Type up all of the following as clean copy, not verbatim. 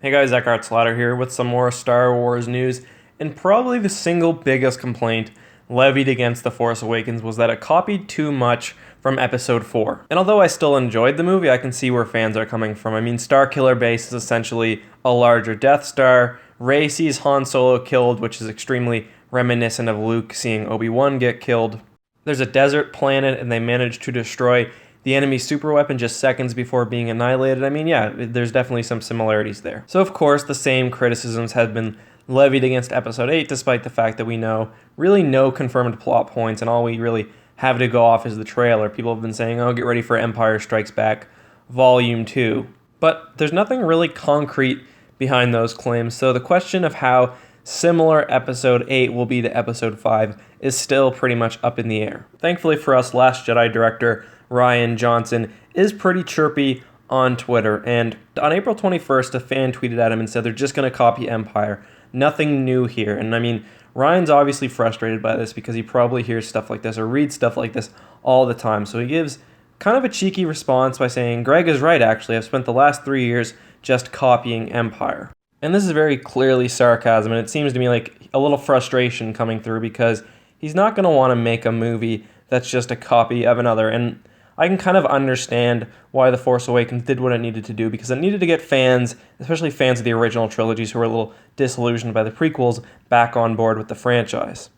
Hey guys, Eckhart Slatter here with some more Star Wars news, and probably the single biggest complaint levied against The Force Awakens was that it copied too much from Episode 4. And although I still enjoyed the movie, I can see where fans are coming from. I mean, Starkiller Base is essentially a larger Death Star. Rey sees Han Solo killed, which is extremely reminiscent of Luke seeing Obi Wan get killed. There's a desert planet, and they manage to destroy the enemy's superweapon just seconds before being annihilated. I mean, yeah, there's definitely some similarities there. So, of course, the same criticisms have been levied against Episode 8, despite the fact that we know really no confirmed plot points, and all we really have to go off is the trailer. People have been saying, oh, get ready for Empire Strikes Back Volume 2. But there's nothing really concrete behind those claims, so the question of how similar Episode 8 will be to Episode 5 is still pretty much up in the air. Thankfully for us, Last Jedi director Rian Johnson is pretty chirpy on Twitter, and on April 21st, a fan tweeted at him and said they're just going to copy Empire. Nothing new here. And I mean, Ryan's obviously frustrated by this because he probably hears stuff like this or reads stuff like this all the time. So he gives kind of a cheeky response by saying, Greg is right, actually. I've spent the last 3 years just copying Empire. And this is very clearly sarcasm, and it seems to me like a little frustration coming through because he's not going to want to make a movie that's just a copy of another. And I can kind of understand why The Force Awakens did what it needed to do, because it needed to get fans, especially fans of the original trilogies who were a little disillusioned by the prequels, back on board with the franchise.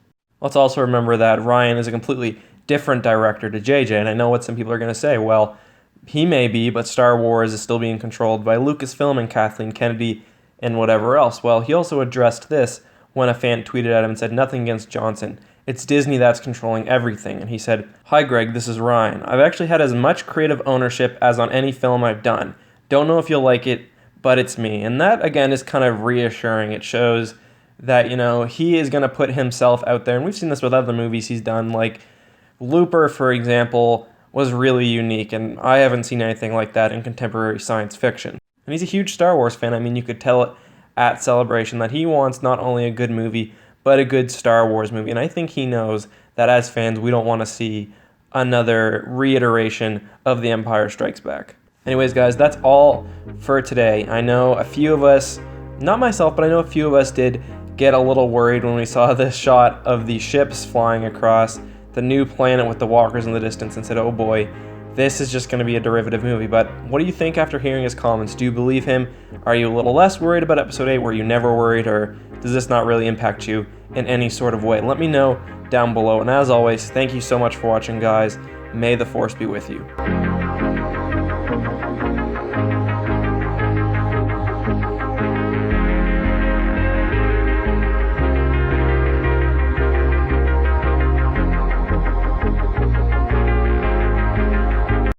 Let's also remember that Ryan is a completely different director to JJ, and I know what some people are going to say. Well, he may be, but Star Wars is still being controlled by Lucasfilm and Kathleen Kennedy and whatever else. Well, he also addressed this when a fan tweeted at him and said, nothing against Johnson. It's Disney that's controlling everything. And he said, hi Greg, this is Ryan. I've actually had as much creative ownership as on any film I've done. Don't know if you'll like it, but it's me. And that, again, is kind of reassuring. It shows that, he is going to put himself out there. And we've seen this with other movies he's done. Like Looper, for example, was really unique. And I haven't seen anything like that in contemporary science fiction. And he's a huge Star Wars fan. I mean, you could tell it at Celebration that he wants not only a good movie, but a good Star Wars movie. And I think he knows that as fans, we don't want to see another reiteration of The Empire Strikes Back. Anyways, guys, that's all for today. I know a few of us, not myself, but I know a few of us did get a little worried when we saw this shot of the ships flying across the new planet with the walkers in the distance and said, oh boy, this is just going to be a derivative movie. But what do you think after hearing his comments? Do you believe him? Are you a little less worried about Episode 8? Were you never worried? Or does this not really impact you in any sort of way? Let me know down below. And as always, thank you so much for watching, guys. May the Force be with you.